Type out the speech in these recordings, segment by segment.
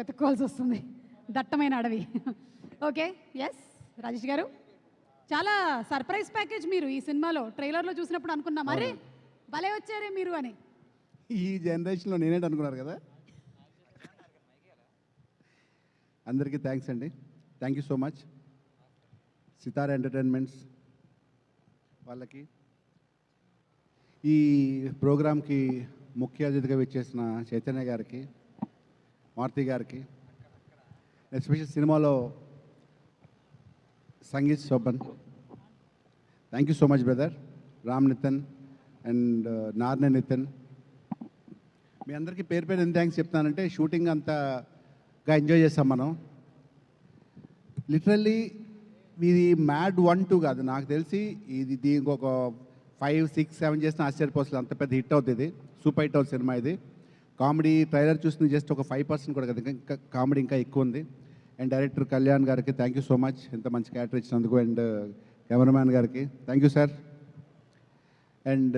వెతుక్కోవాల్సి వస్తుంది, దట్టమైన అడవి. ఓకే, ఎస్ రాజేష్ గారు, చాలా సర్ప్రైజ్ ప్యాకేజ్ మీరు ఈ సినిమాలో. ట్రైలర్లో చూసినప్పుడు అనుకున్నా మరి భలే వచ్చారే మీరు అని. ఈ జనరేషన్లో నేనేంటి అనుకున్నారు కదా. అందరికీ థ్యాంక్స్ అండి, thank you so much. Sithara Entertainments వాళ్ళకి, ఈ ప్రోగ్రామ్కి ముఖ్య అతిథిగా విచ్చేసిన చైతన్య గారికి, మారుతి గారికి, ఎస్పెషల్ సినిమాలో Sangeeth Shobhan, thank you so much brother. Ram Nithin and Narne Nithin, మీ అందరికీ పేరు పేరు ఎంత థ్యాంక్స్ చెప్తానంటే, షూటింగ్ అంతగా ఎంజాయ్ చేస్తాం మనం. లిటరల్లీ ఇది మ్యాడ్ 1, 2 కాదు, నాకు తెలిసి ఇది దీనికి ఒక 5, 6, 7 చేసిన ఆశ్చర్యపోతుంది, అంత పెద్ద హిట్ అవుతుంది. సూపర్ హిట్ అవుతుంది సినిమా ఇది. కామెడీ ట్రైలర్ చూసిన జస్ట్ ఒక 5% కూడా కదా, ఇంకా కామెడీ ఇంకా ఎక్కువ ఉంది. అండ్ డైరెక్టర్ కళ్యాణ్ గారికి థ్యాంక్ యూ సో మచ్, ఇంత మంచి క్యారెక్టర్ ఇచ్చినందుకు. అండ్ కెమెరామ్యాన్ గారికి థ్యాంక్ యూ సార్. అండ్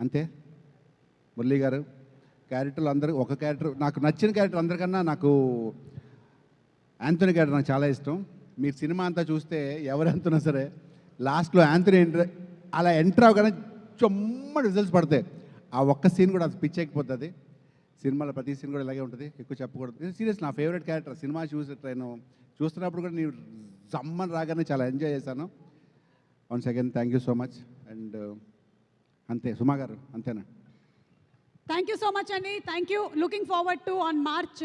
అంతే, మురళీ గారు, క్యారెక్టర్లు అందరూ ఒక క్యారెక్టర్, నాకు నచ్చిన క్యారెక్టర్ అందరికన్నా నాకు యాంథోనీ క్యారెక్టర్ నాకు చాలా ఇష్టం. మీరు సినిమా అంతా చూస్తే ఎవరు ఎంతున్నా సరే లాస్ట్లో యాంథోనీ అలా ఎంటర్ అవ్వగానే చొమ్మ రిజల్ట్స్ పడతాయి. ఆ ఒక్క సీన్ కూడా అది పిచ్చెక్కిపోతుంది. సినిమాలో ప్రతి సీన్ కూడా ఇలాగే ఉంటుంది, ఎక్కువ చెప్పకూడదు. సీరియస్ నా ఫేవరెట్ క్యారెక్టర్. సినిమా నేను చూస్తున్నప్పుడు కూడా నేను జమ్మని రాగానే చాలా ఎంజాయ్ చేశాను. Once again thank you so much. And అంతే, సుమా గారు అంతేనా? థ్యాంక్ యూ సో మచ్ అండి, thank you. Looking forward to on March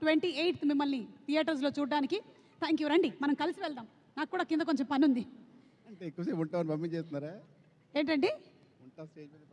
28th మిమ్మల్ని థియేటర్స్లో చూడడానికి. Thank you. రండి మనం కలిసి వెళ్దాం, నాకు కూడా కింద కొంచెం పని ఉంది. అంటే ఎక్కువసేపు ఉంటామని పంపించేస్తున్నారా? ఏంటండి? ఉంటా స్టేజ్ మీద